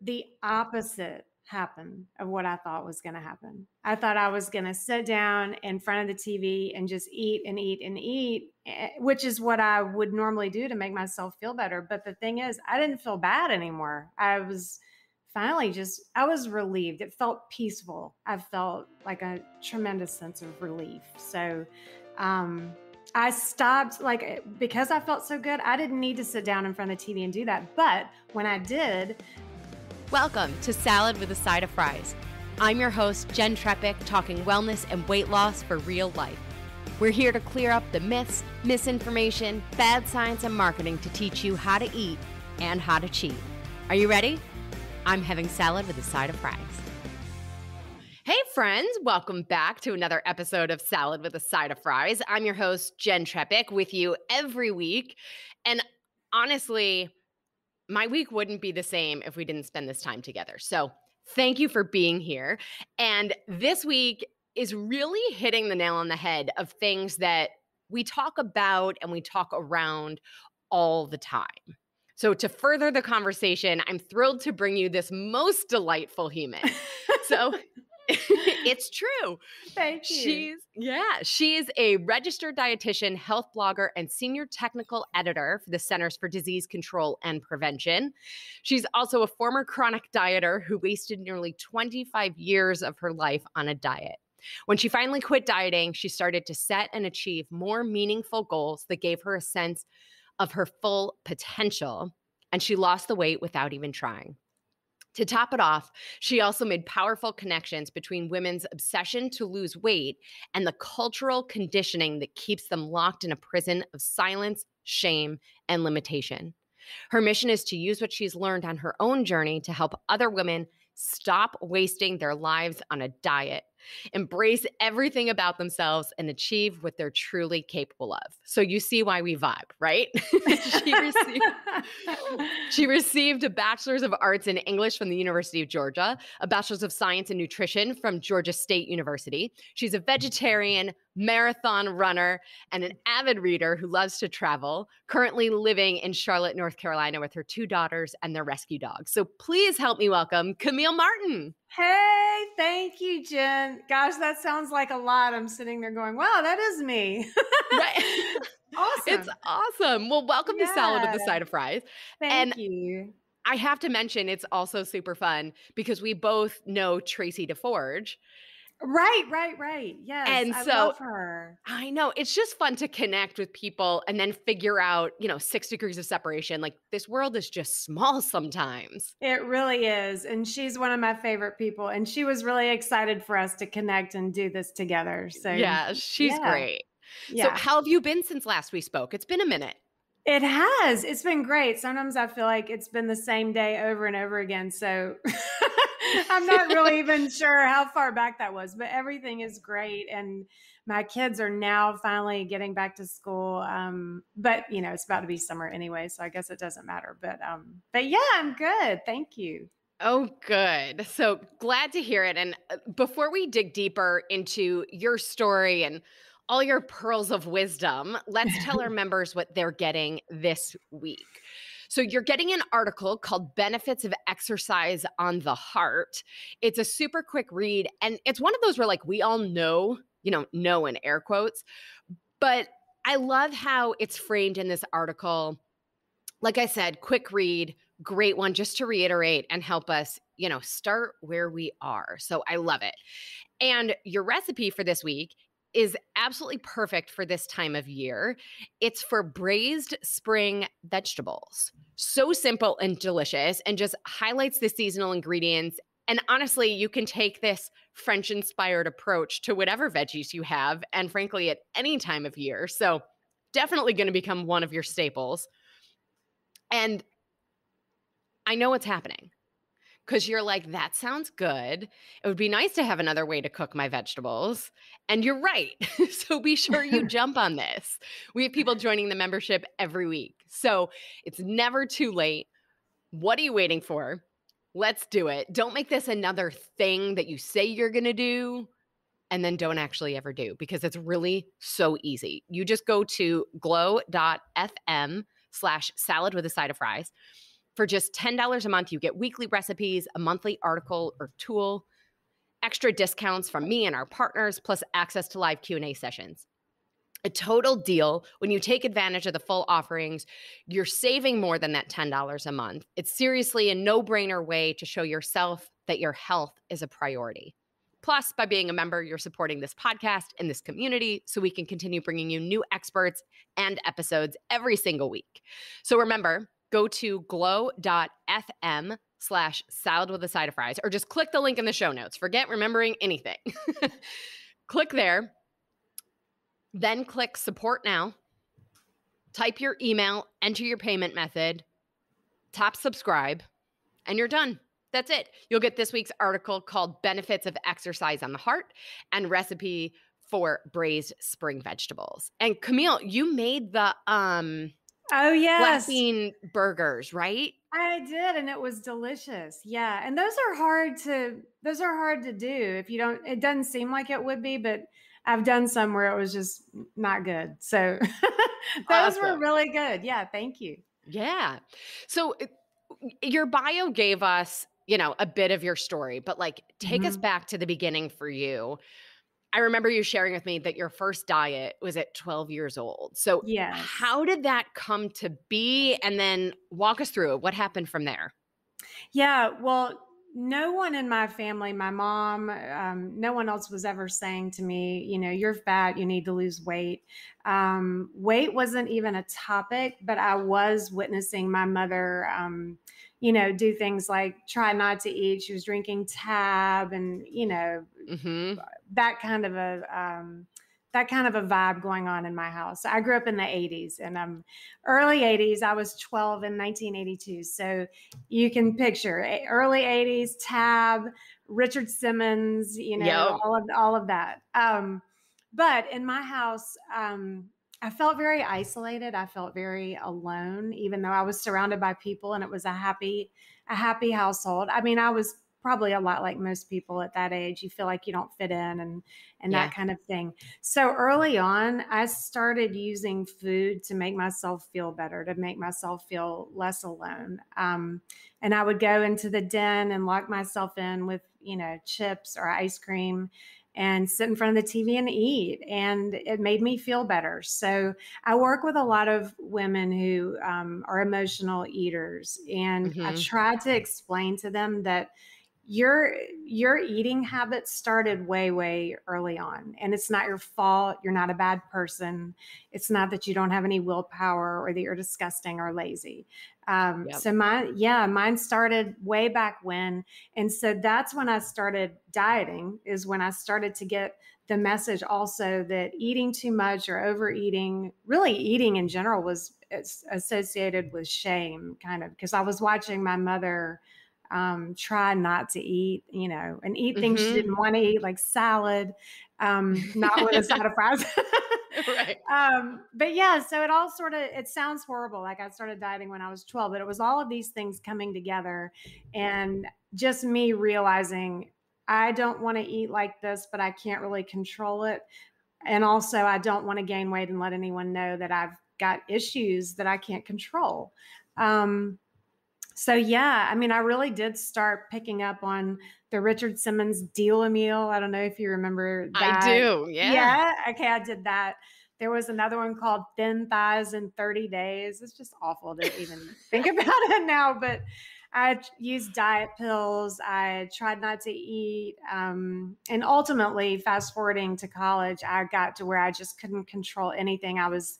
the opposite happened of what I thought was going to happen. I thought I was going to sit down in front of the TV and just eat and eat and eat, which is what I would normally do to make myself feel better. But the thing is, I didn't feel bad anymore. I was finally I was relieved. It felt peaceful. I felt like a tremendous sense of relief. So, I stopped, because I felt so good, I didn't need to sit down in front of the TV and do that. But when I did. Welcome to Salad with a Side of Fries. I'm your host, Jenn Trepic, talking wellness and weight loss for real life. We're here to clear up the myths, misinformation, bad science, and marketing to teach you how to eat and how to cheat. Are you ready? I'm having salad with a side of fries. Hey friends, welcome back to another episode of Salad with a Side of Fries. I'm your host, Jenn Trepic, with you every week. And honestly, my week wouldn't be the same if we didn't spend this time together. So thank you for being here. And this week is really hitting the nail on the head of things that we talk about and we talk around all the time. So to further the conversation, I'm thrilled to bring you this most delightful human. So it's true. Thank you. She is a registered dietitian, health blogger, and senior technical editor for the Centers for Disease Control and Prevention. She's also a former chronic dieter who wasted nearly 25 years of her life on a diet. When she finally quit dieting, she started to set and achieve more meaningful goals that gave her a sense of her full potential, and she lost the weight without even trying. To top it off, she also made powerful connections between women's obsession to lose weight and the cultural conditioning that keeps them locked in a prison of silence, shame, and limitation. Her mission is to use what she's learned on her own journey to help other women stop wasting their lives on a diet, embrace everything about themselves, and achieve what they're truly capable of. So you see why we vibe, right? She received a Bachelor's of Arts in English from the University of Georgia, a Bachelor's of Science in Nutrition from Georgia State University. She's a vegetarian, marathon runner, and an avid reader who loves to travel, currently living in Charlotte, North Carolina with her 2 daughters and their rescue dog. So please help me welcome Camille Martin. Hey, thank you, Jen. Gosh, that sounds like a lot. I'm sitting there going, wow, that is me. Right. Awesome. It's awesome. Well, welcome to Salad with a Side of Fries. Thank you. I have to mention, it's also super fun because we both know Tracy DeForge. Right. Yes. And I so love her. I know it's just fun to connect with people and then figure out, 6 degrees of separation. Like this world is just small sometimes. It really is. And she's one of my favorite people. And she was really excited for us to connect and do this together. So yeah, she's great. Yeah. So how have you been since last we spoke? It's been a minute. It has. It's been great. Sometimes I feel like it's been the same day over and over again. So I'm not really even sure how far back that was, but everything is great. And my kids are now finally getting back to school. But it's about to be summer anyway, so I guess it doesn't matter. But yeah, I'm good. Thank you. Oh, good. So glad to hear it. And before we dig deeper into your story and all your pearls of wisdom, let's tell our members what they're getting this week. So you're getting an article called Benefits of Exercise on the Heart. It's a super quick read. And it's one of those where we all know in air quotes, but I love how it's framed in this article. Like I said, quick read, great one, just to reiterate and help us, start where we are. So I love it. And your recipe for this week is absolutely perfect for this time of year. It's for braised spring vegetables. So simple and delicious, and just highlights the seasonal ingredients. And honestly, you can take this French-inspired approach to whatever veggies you have, and frankly, at any time of year. So definitely going to become one of your staples. And I know what's happening. Because you're like, that sounds good. It would be nice to have another way to cook my vegetables. And you're right. So be sure you jump on this. We have people joining the membership every week. So it's never too late. What are you waiting for? Let's do it. Don't make this another thing that you say you're going to do and then don't actually ever do, because it's really so easy. You just go to glow.fm/salad with a side of fries. For just $10 a month, you get weekly recipes, a monthly article or tool, extra discounts from me and our partners, plus access to live Q&A sessions. A total deal. When you take advantage of the full offerings, you're saving more than that $10 a month. It's seriously a no-brainer way to show yourself that your health is a priority. Plus, by being a member, you're supporting this podcast and this community so we can continue bringing you new experts and episodes every single week. So remember, go to glow.fm/salad with a side of fries, or just click the link in the show notes. Forget remembering anything. Click there. Then click support now, type your email, enter your payment method, tap subscribe, and you're done. That's it. You'll get this week's article called Benefits of Exercise on the Heart and recipe for braised spring vegetables. And Camille, you made the Oh, yes. black bean burgers, right? I did, and it was delicious. Yeah. And those are hard to do if you don't, it doesn't seem like it would be, but I've done some where it was just not good. So those were really good. Yeah. Thank you. Yeah. So your bio gave us, a bit of your story, but take us back to the beginning for you. I remember you sharing with me that your first diet was at 12 years old. So Yes. How did that come to be? And then walk us through it. What happened from there? Yeah. Well, no one in my family, my mom, no one else was ever saying to me, you're fat, you need to lose weight. Weight wasn't even a topic, but I was witnessing my mother, do things like try not to eat. She was drinking Tab and, that kind of a vibe going on in my house. I grew up in the 80s and early 80s. I was 12 in 1982. So you can picture early 80s, Tab, Richard Simmons, Yep. all of that. But in my house, I felt very isolated. I felt very alone, even though I was surrounded by people and it was a happy household. I mean, I was probably a lot like most people at that age. You feel like you don't fit in and that kind of thing. So early on, I started using food to make myself feel better, to make myself feel less alone. And I would go into the den and lock myself in with, chips or ice cream and sit in front of the TV and eat. And it made me feel better. So I work with a lot of women who are emotional eaters. And I try to explain to them that your eating habits started way, way early on. And it's not your fault. You're not a bad person. It's not that you don't have any willpower or that you're disgusting or lazy. So mine started way back when. And so that's when I started dieting, is when I started to get the message also that eating too much or overeating, really eating in general, was associated with shame, kind of, because I was watching my mother try not to eat, and eat things she didn't want to eat, like salad, not with a side of fries. Right. But yeah, so it all it sounds horrible. Like I started dieting when I was 12, but it was all of these things coming together and just me realizing I don't want to eat like this, but I can't really control it. And also I don't want to gain weight and let anyone know that I've got issues that I can't control. So yeah, I mean, I really did start picking up on the Richard Simmons Deal-A-Meal. I don't know if you remember that. I do. Yeah. Yeah. Okay. I did that. There was another one called Thin Thighs in 30 Days. It's just awful to even think about it now, but I used diet pills. I tried not to eat. And ultimately, fast forwarding to college, I got to where I just couldn't control anything. I was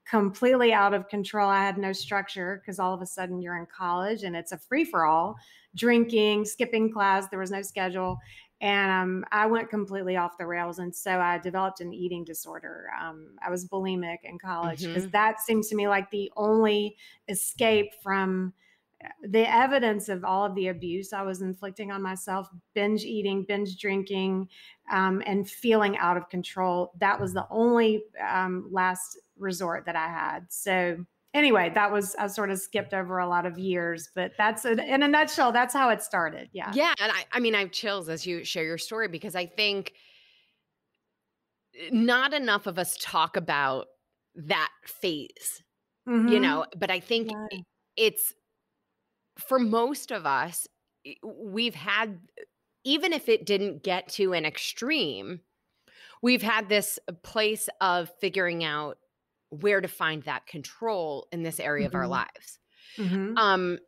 completely out of control. I had no structure because all of a sudden you're in college and it's a free for all, drinking, skipping class. There was no schedule. And I went completely off the rails. And so I developed an eating disorder. I was bulimic in college because that seems to me like the only escape from the evidence of all of the abuse I was inflicting on myself, binge eating, binge drinking, and feeling out of control. That was the only last resort that I had. So anyway, I sort of skipped over a lot of years, but that's in a nutshell, that's how it started. Yeah. Yeah. And I mean, I have chills as you share your story, because I think not enough of us talk about that phase, but I think it's for most of us, we've had, even if it didn't get to an extreme, we've had this place of figuring out where to find that control in this area of our Mhm. lives. Mhm. Um,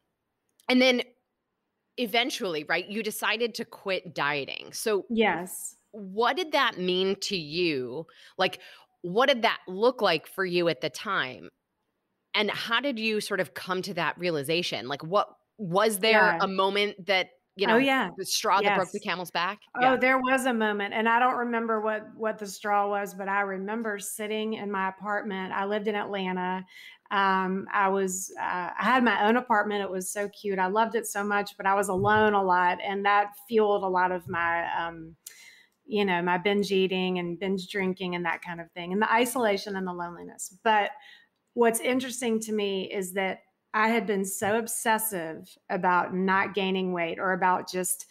and then eventually, right, you decided to quit dieting. So Yes. what did that mean to you? Like, what did that look like for you at the time? And how did you sort of come to that realization? Like, what was there Yeah. a moment that, Oh, yeah. the straw that broke the Yes. camel's back? Oh, Yeah. there was a moment, and I don't remember what the straw was, but I remember sitting in my apartment. I lived in Atlanta. I had my own apartment. It was so cute. I loved it so much, but I was alone a lot, and that fueled a lot of my, my binge eating and binge drinking and that kind of thing, and the isolation and the loneliness. But what's interesting to me is that I had been so obsessive about not gaining weight, or about just,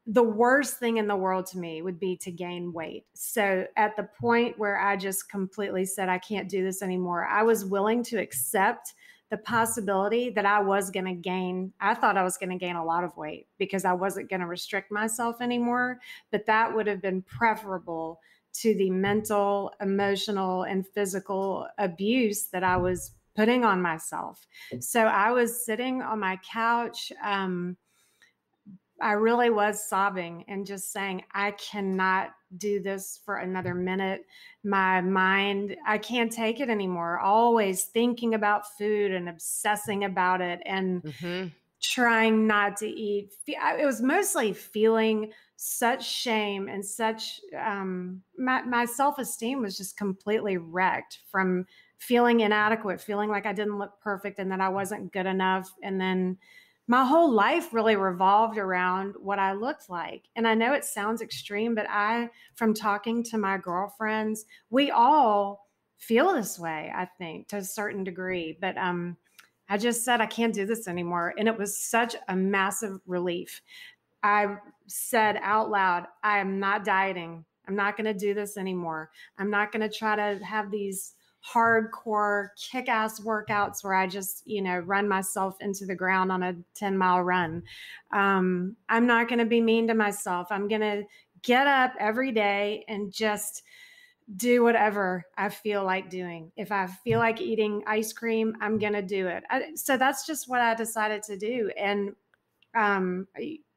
the worst thing in the world to me would be to gain weight. So at the point where I just completely said, I can't do this anymore, I was willing to accept the possibility that I thought I was going to gain a lot of weight because I wasn't going to restrict myself anymore. But that would have been preferable to the mental, emotional, and physical abuse that I was putting on myself. So I was sitting on my couch. I really was sobbing and just saying, I cannot do this for another minute. My mind, I can't take it anymore. Always thinking about food and obsessing about it and Mhm. trying not to eat. It was mostly feeling such shame and such, my self-esteem was just completely wrecked from feeling inadequate, feeling like I didn't look perfect and that I wasn't good enough. And then my whole life really revolved around what I looked like. And I know it sounds extreme, but from talking to my girlfriends, we all feel this way, I think, to a certain degree. But I just said, I can't do this anymore. And it was such a massive relief. I said out loud, I am not dieting. I'm not going to do this anymore. I'm not going to try to have these hardcore kick-ass workouts where I just, run myself into the ground on a 10-mile run. I'm not going to be mean to myself. I'm going to get up every day and just do whatever I feel like doing. If I feel like eating ice cream, I'm going to do it. So that's just what I decided to do. And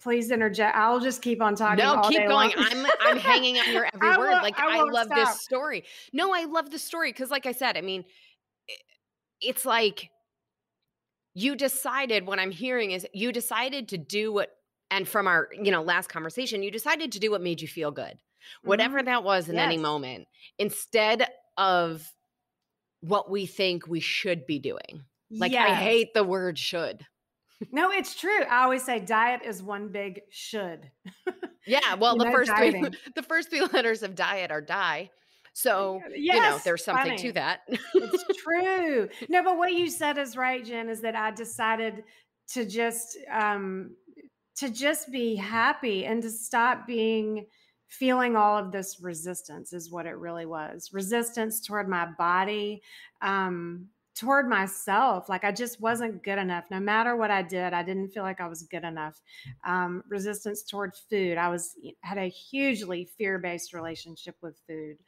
please interject. I'll just keep on talking No, all keep day going. long. I'm hanging on your every word. Like, I I won't love this stop. story. No, I love the story because, like I said, I mean, I it's like you decided, what I'm hearing is you decided to do what, and from our, last conversation, you decided to do what made you feel good. Whatever Hmm. that was in any Yes. moment, instead of what we think we should be doing. Like, I Yes. hate the word should. No, it's true. I always say diet is one big should. Yeah, well, Dieting. the first 3 letters of diet are die. So, Yes. there's something to Funny. that. It's true. No, but what you said is right, Jen, is that I decided to just be happy and to stop feeling all of this resistance is what it really was. Resistance toward my body, toward myself. Like I just wasn't good enough. No matter what I did, I didn't feel like I was good enough. Resistance toward food. Had a hugely fear-based relationship with food.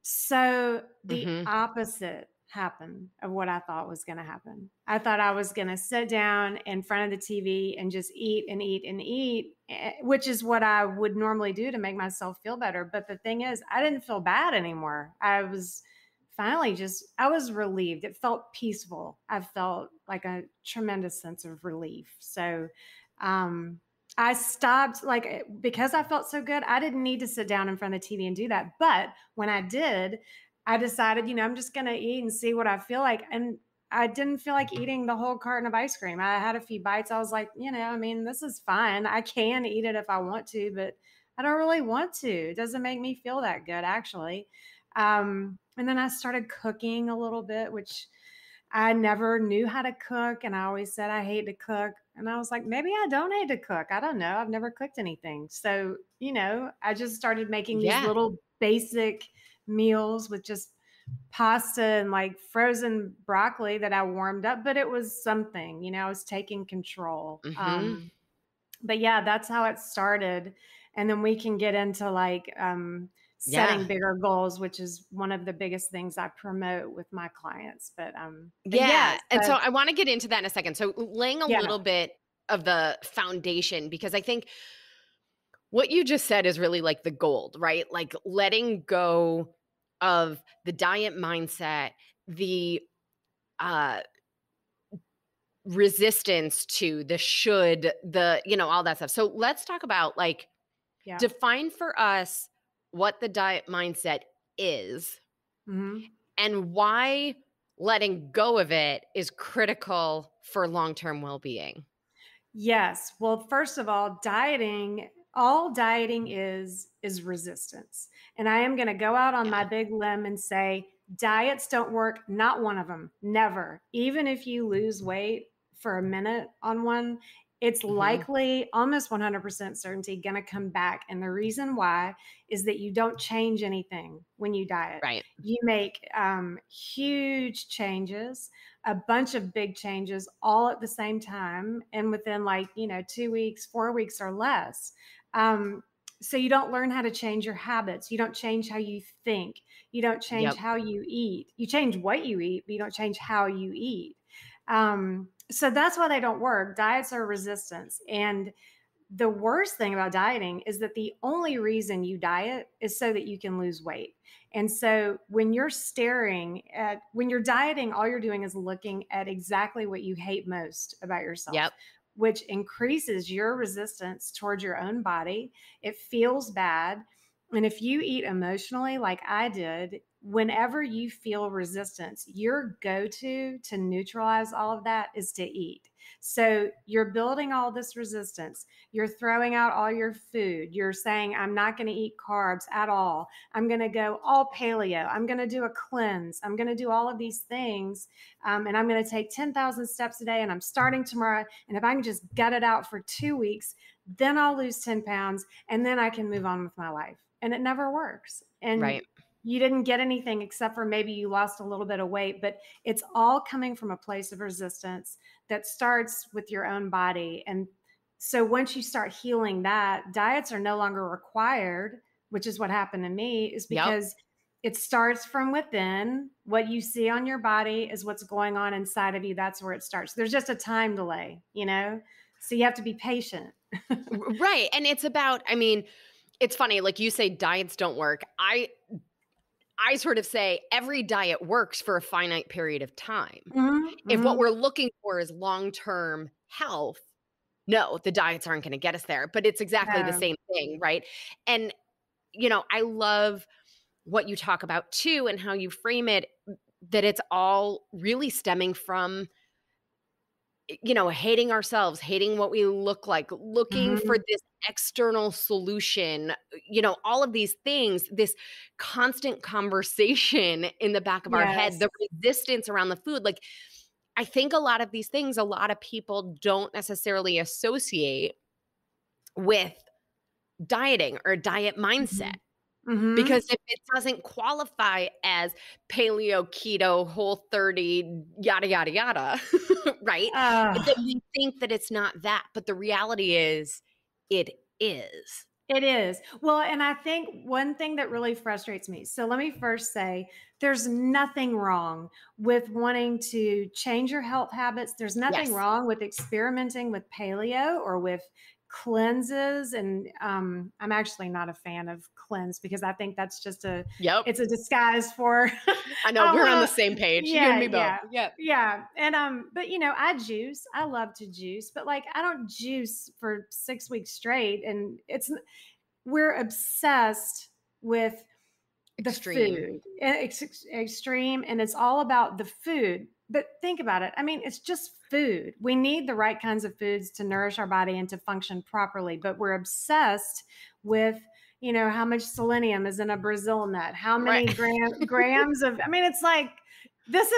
So the Mhm. opposite happened of what I thought was going to happen. I thought I was going to sit down in front of the TV and just eat and eat and eat, which is what I would normally do to make myself feel better. But the thing is, I didn't feel bad anymore. I was relieved. It felt peaceful. I felt like a tremendous sense of relief. So, um, I stopped, like, because I felt so good, I didn't need to sit down in front of the TV and do that. But when I did, I decided, I'm just going to eat and see what I feel like. And I didn't feel like eating the whole carton of ice cream. I had a few bites. I was like, I mean, this is fine. I can eat it if I want to, but I don't really want to. It doesn't make me feel that good, actually. And then I started cooking a little bit, which I never knew how to cook. And I always said I hate to cook. And I was like, maybe I don't hate to cook. I don't know. I've never cooked anything. So, I just started making these Yeah. little basic meals with just pasta and like frozen broccoli that I warmed up, but it was something, I was taking control. Hmm. But yeah, that's how it started. And then we can get into like setting Yeah. bigger goals, which is one of the biggest things I promote with my clients. But yeah, Yeah. And so so I want to get into that in a second. So laying a yeah, little bit of the foundation, because I think what you just said is really like the gold, right? Like letting go of the diet mindset, the uh resistance to the should, all that stuff. So let's talk about like yeah. define for us what the diet mindset is Hmm. and why letting go of it is critical for long-term well-being. Yes. Well, first of all, all dieting is resistance. And I am going to go out on my Yeah. big limb and say diets don't work, not one of them. Never. Even if you lose weight for a minute on one, it's Mhm. likely almost 100% certainty going to come back. And the reason why is that you don't change anything when you diet. Right. You make huge changes, a bunch of big changes all at the same time and within like 2 weeks, 4 weeks or less. So you don't learn how to change your habits, you don't change how you think, you don't change Yep. how you eat, you change what you eat but you don't change how you eat. So that's why they don't work. Diets are resistance. And the worst thing about dieting is that the only reason you diet is so that you can lose weight. And so when when you're dieting, all you're doing is looking at exactly what you hate most about yourself, Yep. which increases your resistance towards your own body. It feels bad. And if you eat emotionally, like I did, whenever you feel resistance, your go to neutralize all of that is to eat. So you're building all this resistance. You're throwing out all your food. You're saying, I'm not going to eat carbs at all. I'm going to go all paleo. I'm going to do a cleanse. I'm going to do all of these things. And I'm going to take 10,000 steps a day. And I'm starting tomorrow. And if I can just gut it out for 2 weeks, then I'll lose 10 pounds. And then I can move on with my life. And it never works. And Right. you didn't get anything except for maybe you lost a little bit of weight, but it's all coming from a place of resistance that starts with your own body. And so once you start healing that, diets are no longer required, which is what happened to me, is Yep. because it starts from within. What you see on your body is what's going on inside of you. That's where it starts. There's just a time delay, So you have to be patient. Right. And it's about, I mean, it's funny, like you say, diets don't work. I sort of say every diet works for a finite period of time. Hmm. If what Hmm. we're looking for is long-term health, no, the diets aren't going to get us there, but it's exactly the No. same thing, right? And I love what you talk about too and how you frame it, that it's all really stemming from hating ourselves, hating what we look like, looking for Hmm. this external solution, all of these things, this constant conversation in the back of our head, Yes. the resistance around the food. Like, I think a lot of these things, a lot of people don't necessarily associate with dieting or diet mindset. Hmm. Hmm. Because if it doesn't qualify as paleo, keto, whole 30, yada, yada, yada, right? Then we think that it's not that. But the reality is, it is. It is. Well, and I think one thing that really frustrates me. So let me first say there's nothing wrong with wanting to change your health habits. There's nothing Yes. wrong with experimenting with paleo or with cleanses. And I'm actually not a fan of cleanse because I think that's just Yep. it's a disguise for, I know. I don't We're on the know. same page. You and Yeah, me both. yeah. Yep. Yeah. And but I juice. I love to juice, but like I don't juice for 6 weeks straight. And we're obsessed with the Extreme. food. Extreme, and it's all about the food. But think about it. I mean, it's just food. We need the right kinds of foods to nourish our body and to function properly, but we're obsessed with how much selenium is in a Brazil nut, how Right. many grams of, I mean, it's like this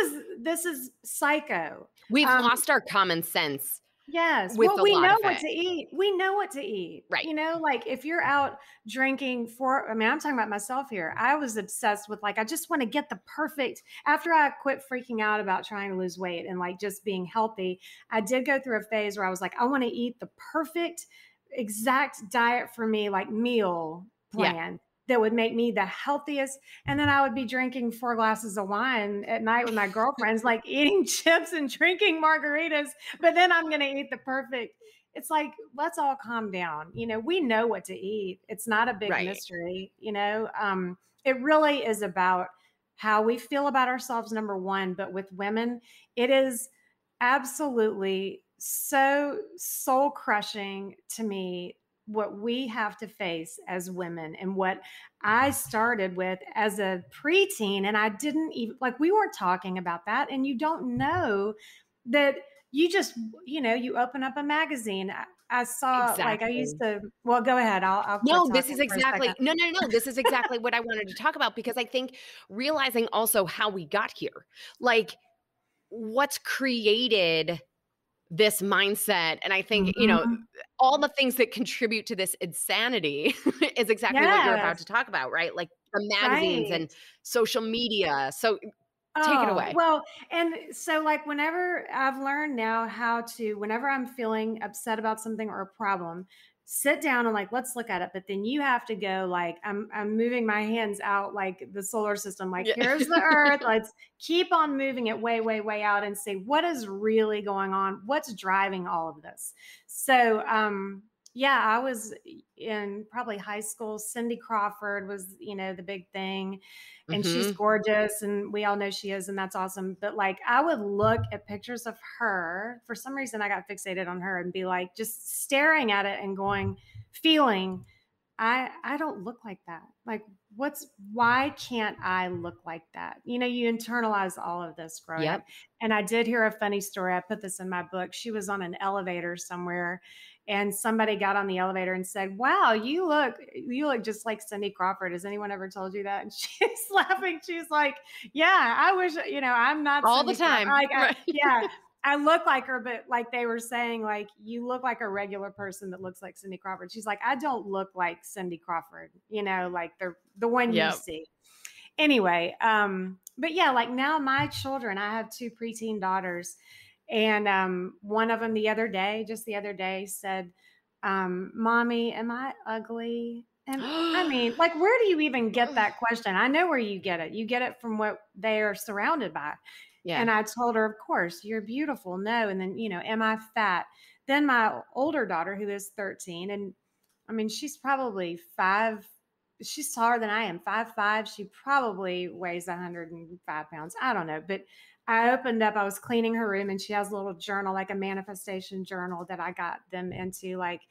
is psycho. We've um lost our common sense Yes. with Well, a we lot know of what it. to eat. We know what to eat. Right. You know, like if you're out drinking for, I mean, I'm talking about myself here. I was obsessed with like, I just want to get the perfect, after I quit freaking out about trying to lose weight and like just being healthy, I did go through a phase where I was like, I want to eat the perfect, exact diet for me, like meal Yeah. plan that would make me the healthiest. And then I would be drinking 4 glasses of wine at night with my girlfriends, like eating chips and drinking margaritas, but then I'm going to eat the perfect. It's like, let's all calm down. You know, we know what to eat. It's not a big Right. mystery, you know. It really is about how we feel about ourselves, number one. But with women, it is absolutely so soul crushing to me what we have to face as women and what I started with as a preteen. And I didn't even like, we weren't talking about that. And you don't know that you just, you know, you open up a magazine. I saw, like, I used Exactly. to, well, go ahead. I'll quit No, this talking is for a second. exactly no, no, no, this is exactly what I wanted to talk about because I think realizing also how we got here, like what's created this mindset, and I think, Mhm. all the things that contribute to this insanity is exactly what you're about to Yes, talk about, right? Like the magazines right. and social media. So take it Oh, away. well, and so like whenever I've learned now how to, whenever I'm feeling upset about something or a problem, sit down and like, let's look at it. But then you have to go like, I'm moving my hands out like the solar system, like Yeah. here's the earth. Let's keep on moving it way, way, way out and say, what is really going on? What's driving all of this? So, yeah, I was in probably high school. Cindy Crawford was, you know, the big thing, and she's Mhm. gorgeous and we all know she is, and that's awesome. But like I would look at pictures of her, for some reason I got fixated on her and be like just staring at it and going, feeling, I don't look like that. Like why can't I look like that? You know, you internalize all of this growing up. Yep. And I did hear a funny story. I put this in my book. She was on an elevator somewhere and somebody got on the elevator and said, "Wow, you look just like Cindy Crawford. Has anyone ever told you that?" And she's laughing. She's like, "Yeah, I wish, you know, I'm not All the Cindy Crawford." time. Right. Yeah, I look like her, but like they were saying, like, you look like a regular person that looks like Cindy Crawford. She's like, I don't look like Cindy Crawford, you know, like the one you Yep. see. Anyway, but yeah, like now my children, I have two preteen daughters, and one of them just the other day said, "Mommy, am I ugly?" And I mean, like, where do you even get that question? I know where you get it. You get it from what they are surrounded by. Yeah. And I told her, of course, you're beautiful. No. And then, you know, am I fat? Then my older daughter, who is 13, and I mean, she's probably she's taller than I am, 5'5". She probably weighs 105 pounds. I don't know. But I opened up, I was cleaning her room, and she has a little journal, like a manifestation journal that I got them into, like,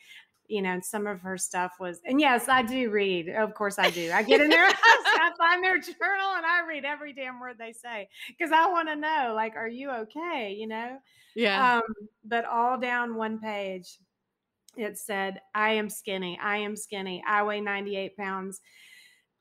you know, and some of her stuff was, and yes, I do read. Of course I do. I get in their house, I find their journal, and I read every damn word they say because I want to know, like, are you okay? You know? Yeah. Um, but all down one page, it said, I am skinny. I am skinny. I weigh 98 pounds.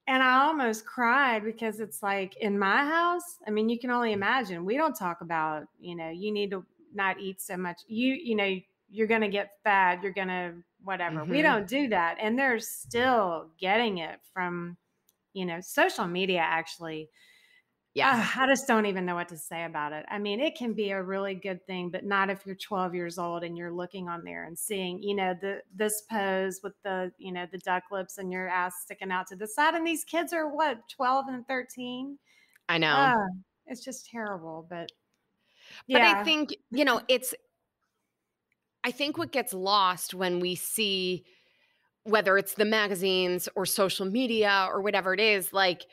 And I almost cried because it's like in my house, I mean, you can only imagine. We don't talk about, you know, you need to not eat so much. You know, you're going to get fat. You're going to whatever. We Mhm. don't do that. And they're still getting it from, you know, social media actually. Yes. I just don't even know what to say about it. I mean, it can be a really good thing, but not if you're 12 years old and you're looking on there and seeing, you know, this pose with the, you know, the duck lips and your ass sticking out to the side. And these kids are what, 12 and 13? I know. Uh, it's just terrible. But But I yeah. think, I think what gets lost when we see whether it's the magazines or social media or whatever it is, like,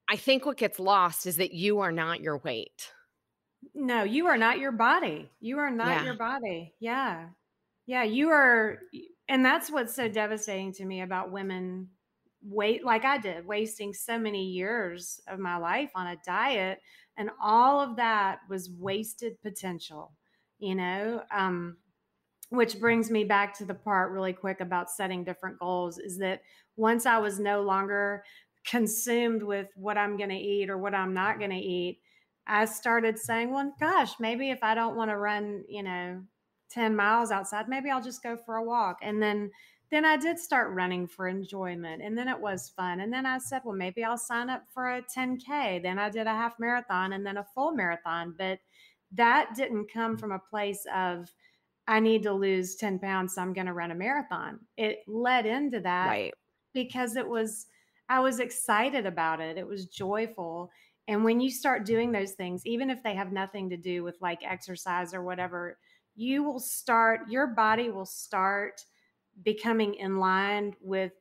I think what gets lost is that you are not your weight. No, you are not your body. You are not Yeah. your body. Yeah. Yeah, you are, and that's what's so devastating to me about women wait like I did, wasting so many years of my life on a diet, and all of that was wasted potential, you know? Which brings me back to the part really quick about setting different goals is that once I was no longer consumed with what I'm going to eat or what I'm not going to eat, I started saying, well, gosh, maybe if I don't want to run, you know, 10 miles outside. Maybe I'll just go for a walk. And then I did start running for enjoyment, and then it was fun. And then I said, well, maybe I'll sign up for a 10K. Then I did a half marathon and then a full marathon. But that didn't come from a place of, I need to lose 10 pounds, so I'm going to run a marathon. It led into that Right. because I was excited about it. It was joyful. And when you start doing those things, even if they have nothing to do with like exercise or whatever, your body will start becoming in line with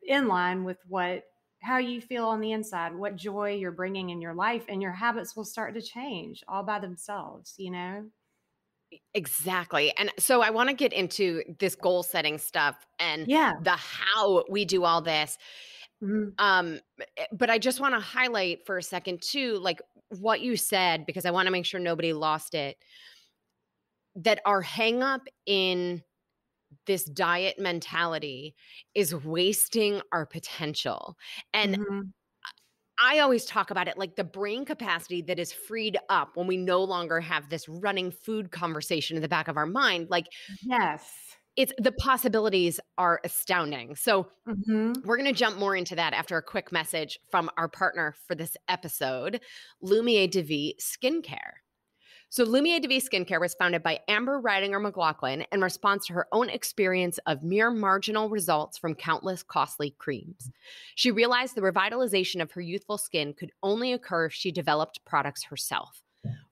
what, how you feel on the inside, what joy you're bringing in your life, and your habits will start to change all by themselves, you know? Exactly. And so I want to get into this goal setting stuff and Yeah. the how we do all this. Mhm. But I just want to highlight for a second too, like what you said, because I want to make sure nobody lost it, that our hang up in this diet mentality is wasting our potential. And Mhm. I always talk about it like the brain capacity that is freed up when we no longer have this running food conversation in the back of our mind. Like Yes. it's the possibilities are astounding. So Mhm. we're going to jump more into that after a quick message from our partner for this episode, Lumiere de Vie Skincare. So Lumiere de Vie Skincare was founded by Amber Ridinger McLaughlin in response to her own experience of mere marginal results from countless costly creams. She realized the revitalization of her youthful skin could only occur if she developed products herself.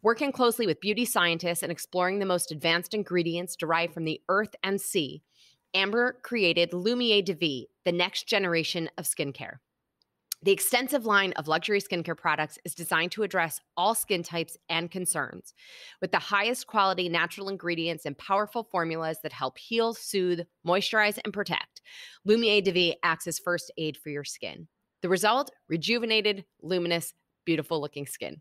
Working closely with beauty scientists and exploring the most advanced ingredients derived from the earth and sea, Amber created Lumiere de Vie, the next generation of skincare. The extensive line of luxury skincare products is designed to address all skin types and concerns, with the highest quality natural ingredients and powerful formulas that help heal, soothe, moisturize, and protect. Lumiere de Vie acts as first aid for your skin. The result? Rejuvenated, luminous, beautiful looking skin.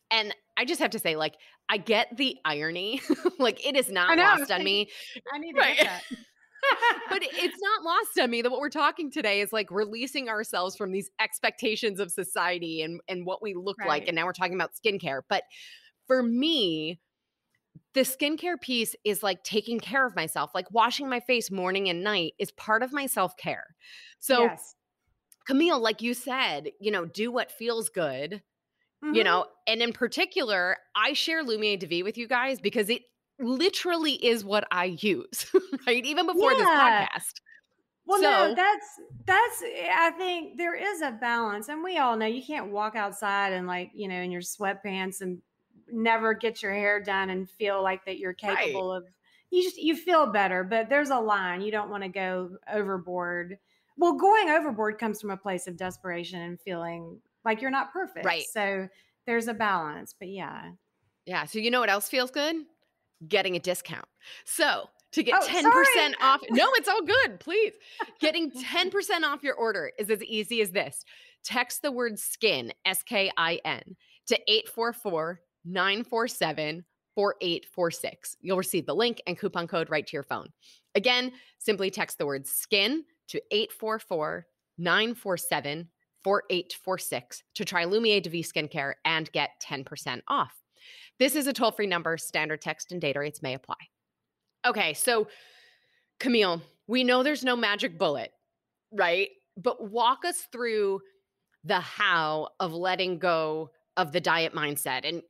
And I just have to say, like, I get the irony. Like, it is I not know. I was lost on thinking, me. I need to get Right. that. But it's not lost on me that what we're talking today is like releasing ourselves from these expectations of society and what we look like. Right. And now we're talking about skincare. But for me, the skincare piece is like taking care of myself, like washing my face morning and night is part of my self care. So, Yes. Camille, like you said, do what feels good, Mhm. and in particular, I share Lumiere de Vie with you guys because it literally is what I use, right? Even before this Yeah. podcast. Well, no, So, I think there is a balance, and we all know you can't walk outside and like, in your sweatpants and never get your hair done and feel like that you're right. capable of, you feel better, but there's a line. You don't want to go overboard. Well, going overboard comes from a place of desperation and feeling like you're not perfect. Right. So there's a balance, but yeah. Yeah. So you know what else feels good? Getting a discount. So to get Oh, 10% off, sorry. no, it's all good. Please. Getting 10% off your order is as easy as this. Text the word skin, SKIN, to 844-947-4846. You'll receive the link and coupon code right to your phone. Again, simply text the word skin to 844-947-4846 to try Lumiere de Vie Skincare and get 10% off. This is a toll-free number. Standard text and data rates may apply. Okay, so Camille, we know there's no magic bullet, right? But walk us through the how of letting go of the diet mindset. And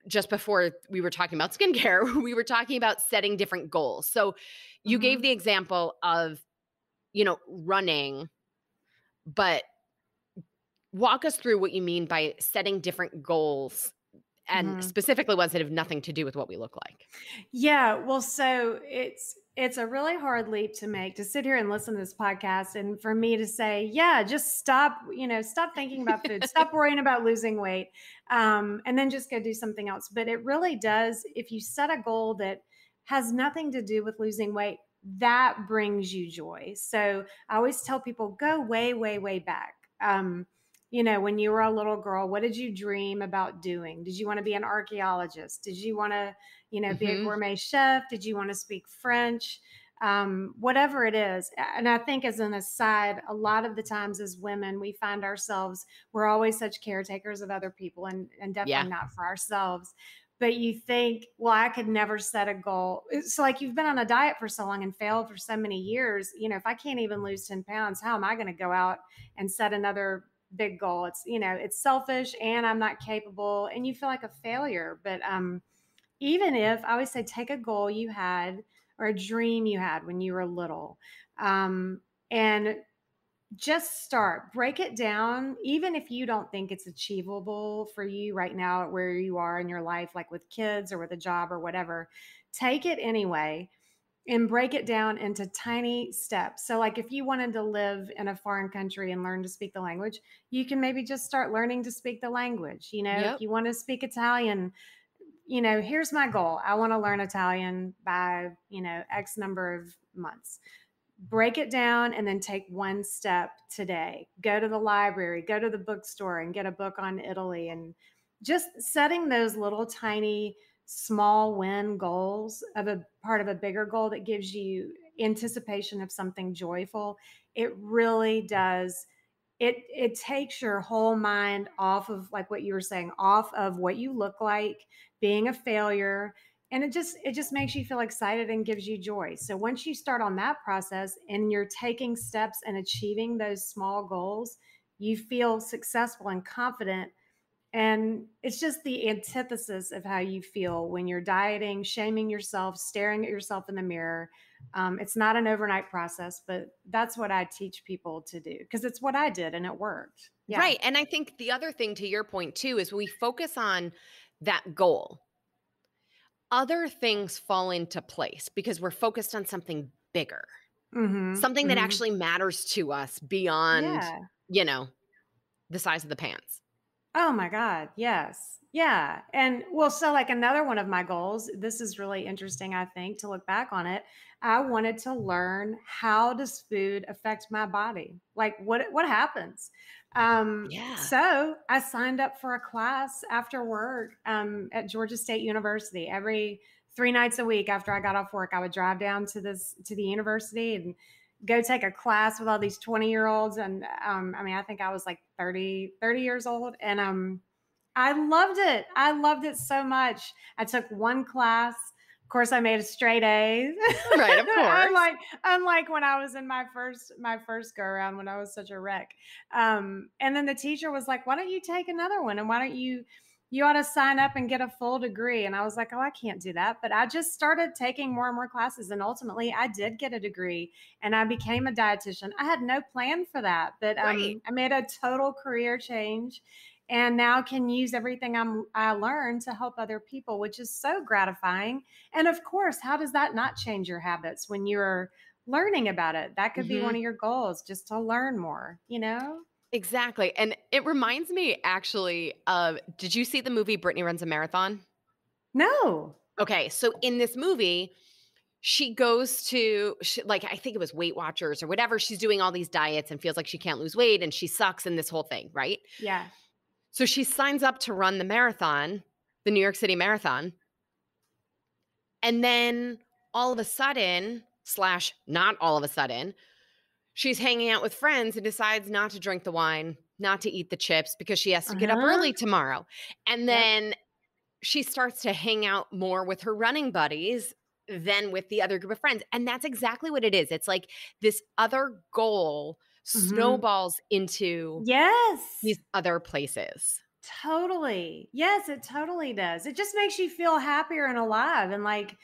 just before we were talking about skincare, we were talking about setting different goals. So you gave Mhm. the example of, running, but walk us through what you mean by setting different goals and Mhm. specifically ones that have nothing to do with what we look like. Yeah, well, so it's a really hard leap to make, to sit here and listen to this podcast and for me to say, yeah, just stop, stop thinking about food, stop worrying about losing weight, and then just go do something else. But it really does, if you set a goal that has nothing to do with losing weight, that brings you joy. So I always tell people, go way, way, way back. When you were a little girl, what did you dream about doing? Did you want to be an archaeologist? Did you want to, be a Mhm. gourmet chef? Did you want to speak French? Whatever it is. And I think, as an aside, a lot of the times as women, we find ourselves, we're always such caretakers of other people, and Yeah. definitely not for ourselves. but you think, well, I could never set a goal. So like you've been on a diet for so long and failed for so many years, if I can't even lose 10 pounds, how am I going to go out and set another big goal? It's selfish and I'm not capable and you feel like a failure. But even if I always say, take a goal you had or a dream you had when you were little, and just start, break it down. Even if you don't think it's achievable for you right now, where you are in your life, like with kids or with a job or whatever, take it anyway and break it down into tiny steps. So like if you wanted to live in a foreign country and learn to speak the language, you can maybe just start learning to speak the language. If Yep. you want to speak Italian, here's my goal. I want to learn Italian by, X number of months. Break it down and then take one step today. Go to the library, go to the bookstore and get a book on Italy, and just setting those little tiny small win goals of a part of a bigger goal that gives you anticipation of something joyful. It really does. It takes your whole mind off of, like what you were saying, off of what you look like, being a failure, and it just makes you feel excited and gives you joy. So once you start on that process and you're taking steps and achieving those small goals, you feel successful and confident. And it's just the antithesis of how you feel when you're dieting, shaming yourself, staring at yourself in the mirror. It's not an overnight process, but that's what I teach people to do because it's what I did and it worked. Yeah. Right. And I think the other thing, to your point too, is we focus on that goal. Other things fall into place because we're focused on something bigger, Mm-hmm. something that Mm-hmm. actually matters to us beyond, Yeah. you know, the size of the pants. Oh my God. Yes. Yeah. And well, so like another one of my goals, this is really interesting, I think, to look back on it. I wanted to learn, how does food affect my body? Like what happens? Yeah. So I signed up for a class after work at Georgia State University. Every 3 nights a week after I got off work, I would drive down to the university and go take a class with all these 20-year-olds. And I think I was like 30 years old. And I loved it. I loved it so much. I took one class. Of course, I made a straight A. Right, of course. unlike when I was in my first go around when I was such a wreck. And then the teacher was like, "Why don't you take another one? And why don't you ought to sign up and get a full degree?" And I was like, "Oh, I can't do that." But I just started taking more and more classes, and ultimately, I did get a degree, and I became a dietitian. I had no plan for that, but Right. I made a total career change and now can use everything I learned to help other people, which is so gratifying. And of course, how does that not change your habits when you're learning about it? That could be Hmm. one of your goals, just to learn more. Exactly. And it reminds me actually of, did you see the movie Brittany Runs a Marathon? No. Okay. So in this movie, she goes to, like, I think it was Weight Watchers or whatever. She's doing all these diets and feels like she can't lose weight and she sucks in this whole thing, right? Yeah. So she signs up to run the marathon, the New York City Marathon. And then all of a sudden, slash, not all of a sudden, she's hanging out with friends and decides not to drink the wine, not to eat the chips because she has to get up Uh-huh. early tomorrow. And Yep. then she starts to hang out more with her running buddies than with the other group of friends. And that's exactly what it is. It's like this other goal Mm-hmm. snowballs into Yes. these other places. Totally. Yes, it totally does. It just makes you feel happier and alive. And like,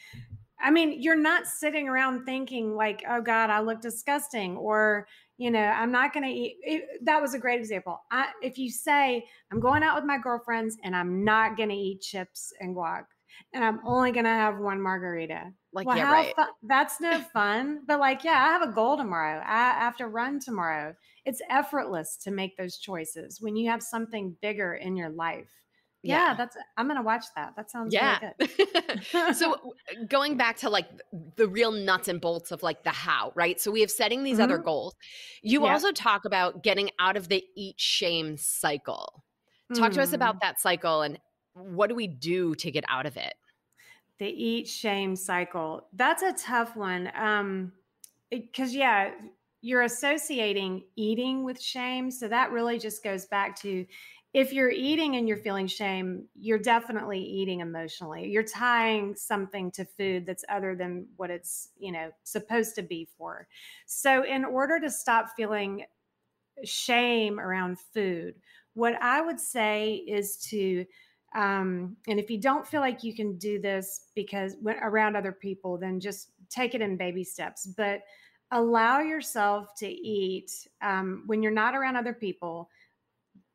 you're not sitting around thinking like, oh God, I look disgusting, or, I'm not going to eat. That was a great example. If you say, I'm going out with my girlfriends and I'm not going to eat chips and guac, and I'm only going to have one margarita. Like, Well, yeah, how right. fun? That's no fun. But like, yeah, I have a goal tomorrow. I have to run tomorrow. It's effortless to make those choices when you have something bigger in your life. Yeah, Yeah. I'm going to watch that. That sounds really Yeah. good. So going back to like the real nuts and bolts of like the how, right? So we have setting these other Hmm. goals. You Yep. also talk about getting out of the eat shame cycle. Talk to us about Mm. that cycle and what do we do to get out of it? The eat shame cycle. That's a tough one. Because yeah, you're associating eating with shame. So that really just goes back to, if you're eating and you're feeling shame, you're definitely eating emotionally. You're tying something to food that's other than what it's, supposed to be for. So in order to stop feeling shame around food, what I would say is to, and if you don't feel like you can do this because around other people, then just take it in baby steps. But allow yourself to eat when you're not around other people.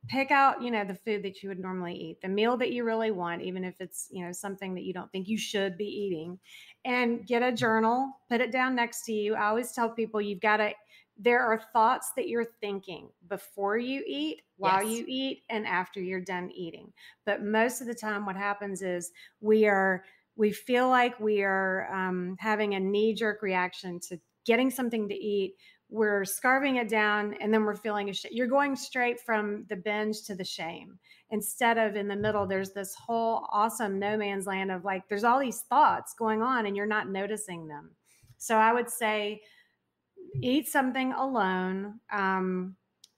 Pick out, the food that you would normally eat, the meal that you really want, even if it's, something that you don't think you should be eating, and get a journal, put it down next to you. I always tell people there are thoughts that you're thinking before you eat, while Yes. you eat, and after you're done eating. But most of the time what happens is we feel like we are having a knee-jerk reaction to getting something to eat. We're scarving it down, and then we're feeling ashamed. You're going straight from the binge to the shame, instead of in the middle. There's this whole awesome no man's land of like, there's all these thoughts going on and you're not noticing them. So I would say eat something alone.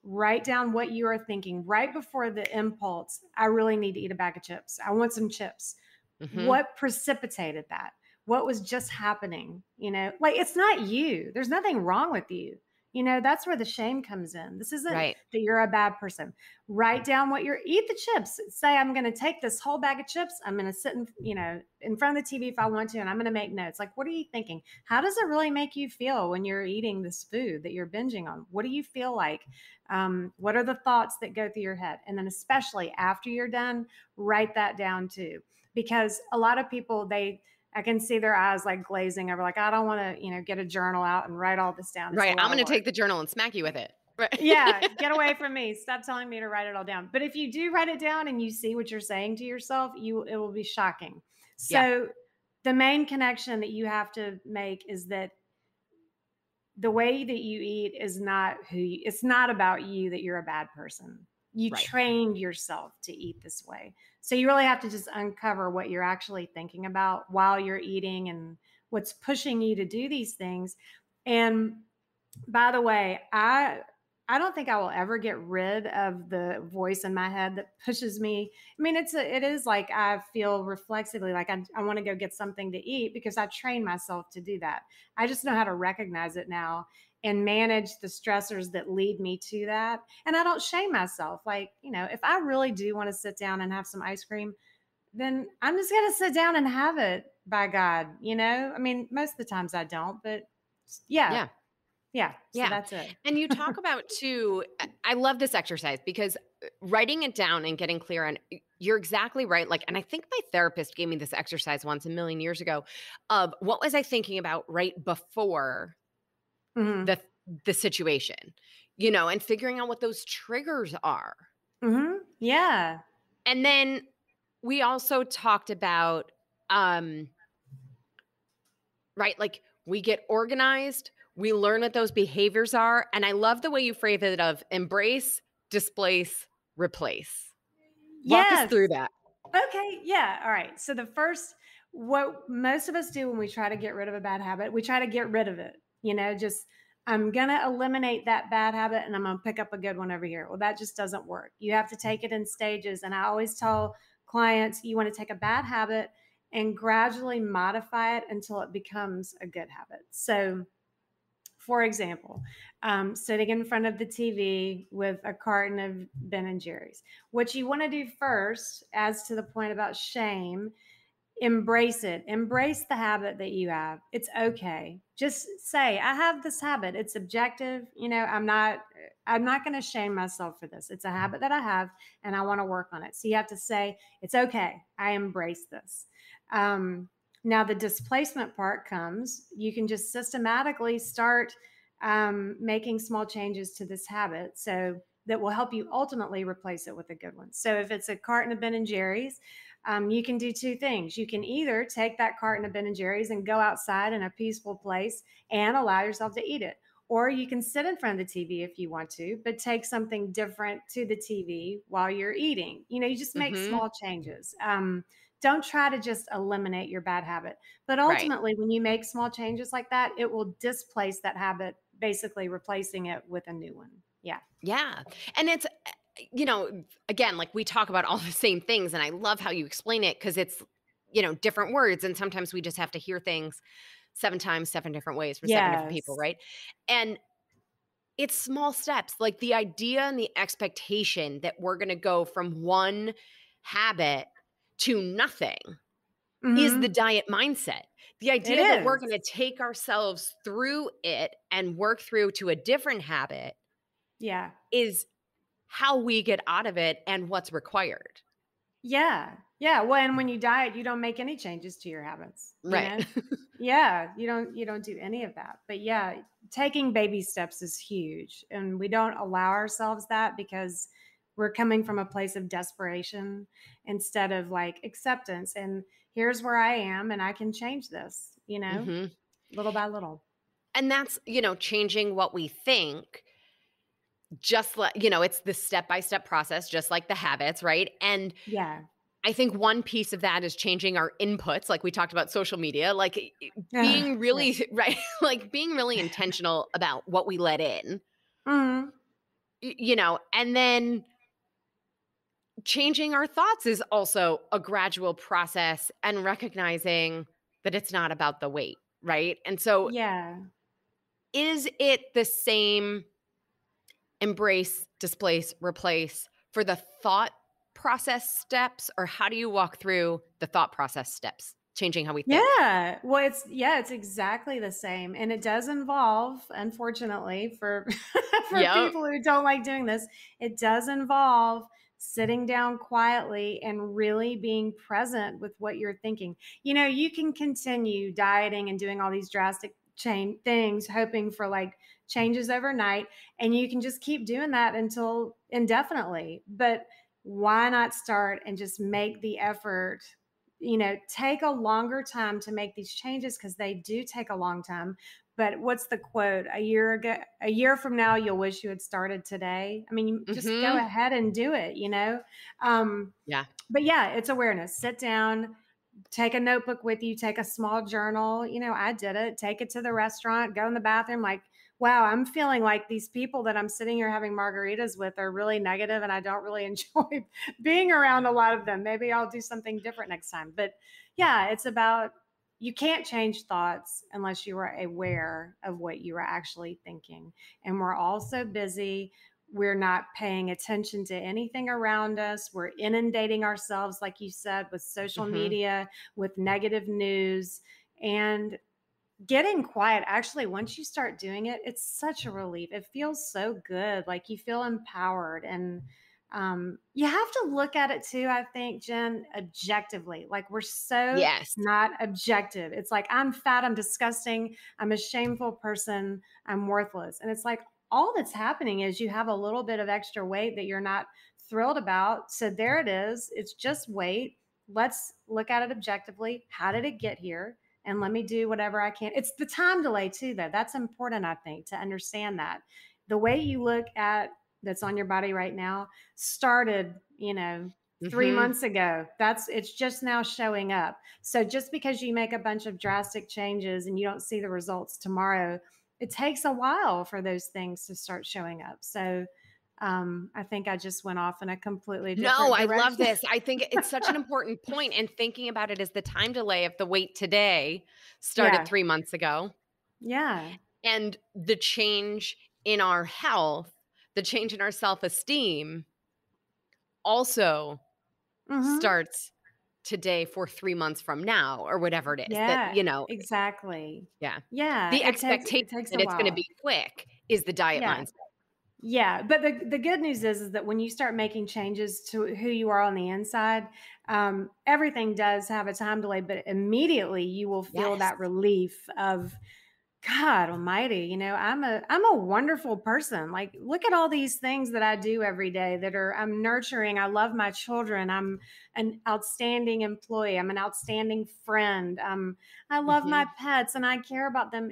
Write down what you are thinking right before the impulse. I really need to eat a bag of chips. I want some chips. Mm-hmm. What precipitated that? What was just happening? Like, it's not you. There's nothing wrong with you. That's where the shame comes in. This isn't Right. that you're a bad person. Write down eat the chips. Say, I'm going to take this whole bag of chips. I'm going to sit in front of the TV if I want to, and I'm going to make notes. Like, what are you thinking? How does it really make you feel when you're eating this food that you're binging on? What do you feel like? What are the thoughts that go through your head? And then especially after you're done, write that down too. Because a lot of people, I can see their eyes like glazing over, like, I don't want to, get a journal out and write all this down. It's a Right. I'm lot of going to work. take the journal and smack you with it. Right. Yeah, get away from me. Stop telling me to write it all down. But if you do write it down and you see what you're saying to yourself, it will be shocking. Yeah. So the main connection that you have to make is that the way that you eat is not it's not about you, that you're a bad person. You Right. trained yourself to eat this way. So you really have to just uncover what you're actually thinking about while you're eating and what's pushing you to do these things. And by the way, I don't think I will ever get rid of the voice in my head that pushes me. I mean, it is like I feel reflexively like I want to go get something to eat because I train myself to do that. I just know how to recognize it now and manage the stressors that lead me to that. And I don't shame myself. Like, if I really do want to sit down and have some ice cream, then I'm just going to sit down and have it, by God. I mean, most of the times I don't, but yeah. Yeah. Yeah. So Yeah. that's it. And you talk about too, I love this exercise because writing it down and getting clear on, you're exactly right. Like, and I think my therapist gave me this exercise once a million years ago of what was I thinking about right before Mhm. the situation, and figuring out what those triggers are. Mhm. Yeah. And then we also talked about, right, like we get organized, we learn what those behaviors are. And I love the way you phrase it of embrace, displace, replace. Walk us Yes. through that. Okay. Yeah. All right. So what most of us do when we try to get rid of a bad habit, we try to get rid of it. Just I'm gonna eliminate that bad habit and I'm gonna pick up a good one over here. Well, that just doesn't work. You have to take it in stages. And I always tell clients, you want to take a bad habit and gradually modify it until it becomes a good habit. So for example, sitting in front of the TV with a carton of Ben and Jerry's. What you want to do first, as to the point about shame, embrace it. Embrace the habit that you have. It's okay. Just say, I have this habit. It's objective. I'm not going to shame myself for this. It's a habit that I have and I want to work on it. So you have to say, it's okay. I embrace this. Now the displacement part comes. You can just systematically start making small changes to this habit. So that will help you ultimately replace it with a good one. So if it's a carton of Ben and Jerry's, you can do two things. You can either take that carton of Ben and Jerry's and go outside in a peaceful place and allow yourself to eat it. Or you can sit in front of the TV if you want to, but take something different to the TV while you're eating. You just make Mm-hmm. small changes. Don't try to just eliminate your bad habit. But Right. ultimately, when you make small changes like that, it will displace that habit, basically replacing it with a new one. Yeah. Yeah. And again, like we talk about all the same things, and I love how you explain it because it's, different words. And sometimes we just have to hear things 7 times, 7 different ways from 7 different people, Yes. right? And it's small steps. Like the idea and the expectation that we're going to go from one habit to nothing is the Mhm. diet mindset. The It idea that we're is. going to take ourselves through it and work through to a different habit Yeah. is how we get out of it and what's required. Yeah. Yeah. Well, and when you diet, you don't make any changes to your habits, you Right. know? Yeah, you don't do any of that. But yeah, taking baby steps is huge. And we don't allow ourselves that because we're coming from a place of desperation instead of like acceptance. And here's where I am and I can change this, hmm little by little. And that's, changing what we think, just like, it's the step by step process, just like the habits, right? And Yeah. I think one piece of that is changing our inputs, like we talked about social media, like Ugh, being yeah. really, right? Like being really intentional about what we let in, Mhm. and then changing our thoughts is also a gradual process and recognizing that it's not about the weight, right? And so Yeah. is it the same embrace, displace, replace for the thought process steps, or how do you walk through the thought process steps, changing how we think? Yeah. Well, it's exactly the same. And it does involve, unfortunately, for for Yep. people who don't like doing this, it does involve sitting down quietly and really being present with what you're thinking. You can continue dieting and doing all these drastic change things, hoping for like changes overnight, and you can just keep doing that until indefinitely. But why not start and just make the effort, take a longer time to make these changes because they do take a long time. But what's the quote? A year from now, you'll wish you had started today. I mean, you just go Mhm. ahead and do it. Um, Yeah. but yeah, it's awareness. Sit down, take a notebook with you, take a small journal. I did it. Take it to the restaurant, go in the bathroom, like, wow, I'm feeling like these people that I'm sitting here having margaritas with are really negative and I don't really enjoy being around a lot of them. Maybe I'll do something different next time. But yeah, it's about, you can't change thoughts unless you are aware of what you are actually thinking. And we're all so busy. We're not paying attention to anything around us. We're inundating ourselves, like you said, with social Mhm. media, with negative news. And getting quiet, actually, once you start doing it, it's such a relief. It feels so good. Like you feel empowered. And you have to look at it too, I think, Jen, objectively. Like we're so Yes. not objective. It's like, I'm fat, I'm disgusting, I'm a shameful person, I'm worthless. And it's like, all that's happening is you have a little bit of extra weight that you're not thrilled about. So there it is. It's just weight. Let's look at it objectively. How did it get here? And let me do whatever I can. It's the time delay too, though. That's important, I think, to understand that. The way you look at that's on your body right now started, 3 Mhm. months ago. It's just now showing up. So just because you make a bunch of drastic changes and you don't see the results tomorrow, it takes a while for those things to start showing up. So I think I just went off in a completely No, different I love direction. this. I think it's such an important point, and thinking about it as the time delay of the wait today started Yeah. 3 months ago, Yeah. and the change in our health, the change in our self-esteem also Hmm. starts today for 3 months from now or whatever it is that, Yeah, exactly. yeah. Yeah, The it expectation takes that a it's gonna while. be quick is the diet Yeah. mindset. Yeah, but the good news is that when you start making changes to who you are on the inside, everything does have a time delay, but immediately you will feel Yes. that relief of, God almighty, I'm a wonderful person. Like look at all these things that I do every day I'm nurturing. I love my children. I'm an outstanding employee. I'm an outstanding friend. I love my Mhm. pets and I care about them.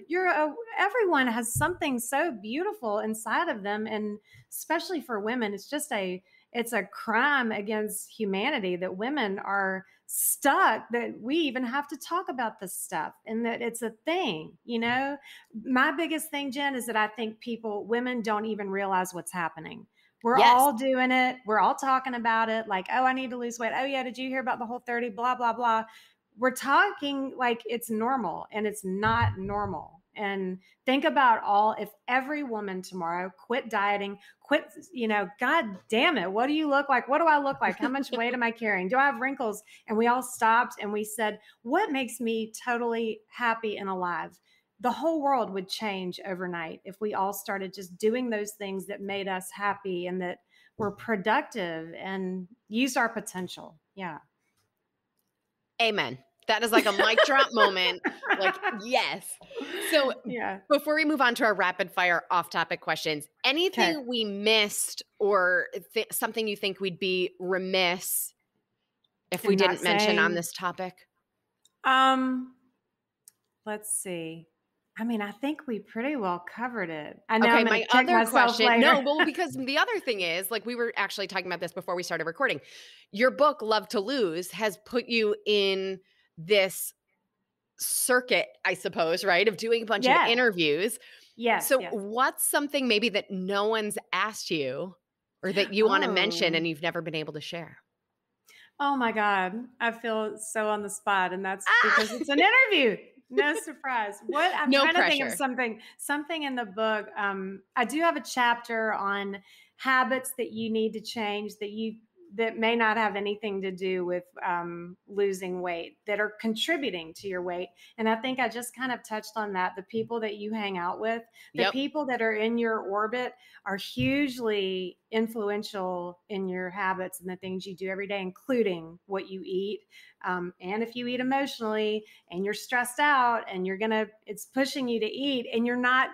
Everyone has something so beautiful inside of them, and especially for women, it's a crime against humanity that women are stuck, that we even have to talk about this stuff and that it's a thing. My biggest thing, Jen, is that I think women don't even realize what's happening. We're Yes. all doing it. We're all talking about it. Like, oh, I need to lose weight. Oh yeah, did you hear about the Whole30? Blah, blah, blah. We're talking like it's normal, and it's not normal. And think about if every woman tomorrow quit dieting, quit, God damn it. What do you look like? What do I look like? How much weight am I carrying? Do I have wrinkles? And we all stopped and we said, what makes me totally happy and alive? The whole world would change overnight if we all started just doing those things that made us happy and that were productive and used our potential. Yeah. Amen. That is like a mic drop moment. Like, yes. So Yeah. before we move on to our rapid fire off topic questions, anything we missed or something you think we'd be remiss if we didn't mention on this topic? Let's see. I mean, I think we pretty well covered it. I know Okay, I'm going my to kick other myself question. later. No, well, because the other thing is, like, we were actually talking about this before we started recording. Your book, Love to Lose, has put you in this circuit, I suppose, right, of doing a bunch of interviews. Yes. So what's something maybe that no one's asked you or that you want to mention and you've never been able to share? Oh my God. I feel so on the spot, and that's because it's an interview. No surprise. What I'm No trying to think pressure. of something in the book. I do have a chapter on habits that you need to change that may not have anything to do with losing weight, that are contributing to your weight. And I think I just kind of touched on that. The people that you hang out with, the people that are in your orbit are hugely influential in your habits and the things you do every day, including what you eat. And if you eat emotionally and you're stressed out and it's pushing you to eat and you're not,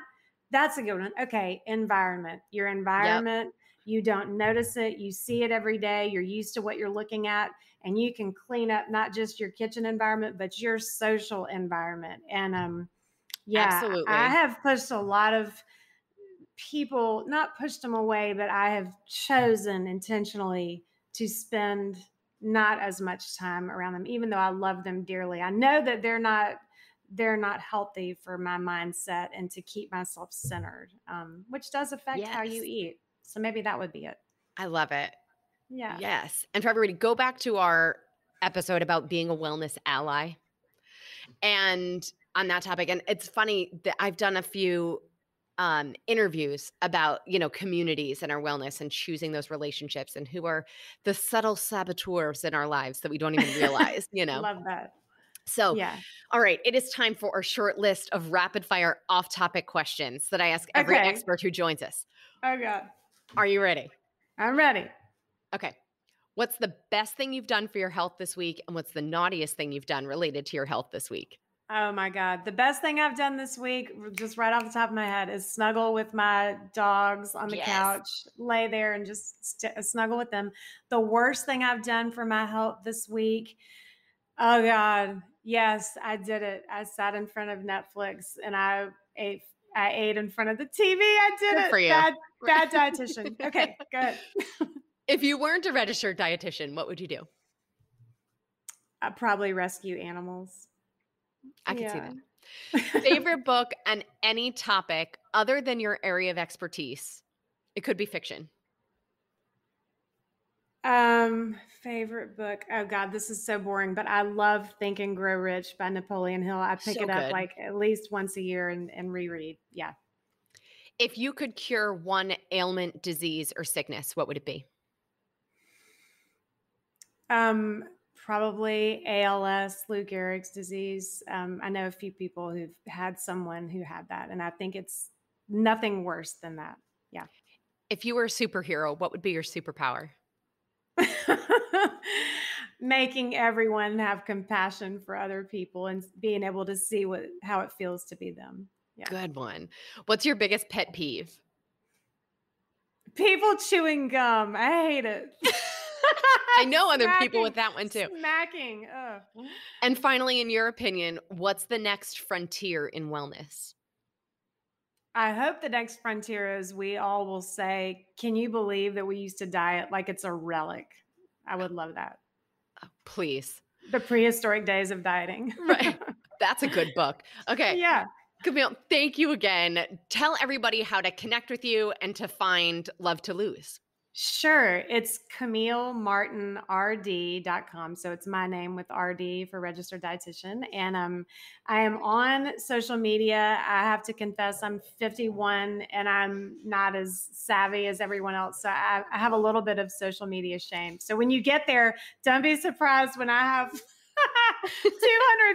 that's a good one. Okay. Environment, your environment. You don't notice it. You see it every day. You're used to what you're looking at, and you can clean up not just your kitchen environment, but your social environment. And Absolutely. I have pushed a lot of people, not pushed them away, but I have chosen intentionally to spend not as much time around them, even though I love them dearly. I know that they're not healthy for my mindset and to keep myself centered, which does affect how you eat. So maybe that would be it. I love it. Yeah. Yes. And for everybody, go back to our episode about being a wellness ally. And on that topic, and it's funny that I've done a few interviews about, communities and our wellness and choosing those relationships and who are the subtle saboteurs in our lives that we don't even realize, Love that. So, all right, it is time for our short list of rapid fire off topic questions that I ask every expert who joins us. Oh God. Are you ready? I'm ready. Okay. What's the best thing you've done for your health this week? And what's the naughtiest thing you've done related to your health this week? Oh my God. The best thing I've done this week, just right off the top of my head, is snuggle with my dogs on the couch, lay there and just snuggle with them. The worst thing I've done for my health this week, oh God. Yes, I did it. I sat in front of Netflix and I ate in front of the TV. I did Good it. for you. Bad dietitian. Okay, good. If you weren't a registered dietitian, what would you do? I'd probably rescue animals. I can see that. Favorite book on any topic other than your area of expertise? It could be fiction. Favorite book. Oh God, this is so boring, but I love Think and Grow Rich by Napoleon Hill. I pick it up like at least once a year and reread. Yeah. If you could cure one ailment, disease, or sickness, what would it be? Probably ALS, Lou Gehrig's disease. I know a few people who've had someone who had that, and I think it's nothing worse than that. Yeah. If you were a superhero, what would be your superpower? Making everyone have compassion for other people and being able to see how it feels to be them. Yeah. Good one. What's your biggest pet peeve? People chewing gum. I hate it. I know other people with that one too. Smacking. Ugh. And finally, in your opinion, what's the next frontier in wellness? I hope the next frontier is we all will say, can you believe that we used to diet like it's a relic? I would love that. Oh, please. The prehistoric days of dieting. Right. That's a good book. Okay. Yeah. Camille, thank you again. Tell everybody how to connect with you and to find Love to Lose. Sure. It's CamilleMartinRD.com. So it's my name with RD for registered dietitian. And I am on social media. I have to confess, I'm 51 and I'm not as savvy as everyone else. So I have a little bit of social media shame. So when you get there, don't be surprised when I have 200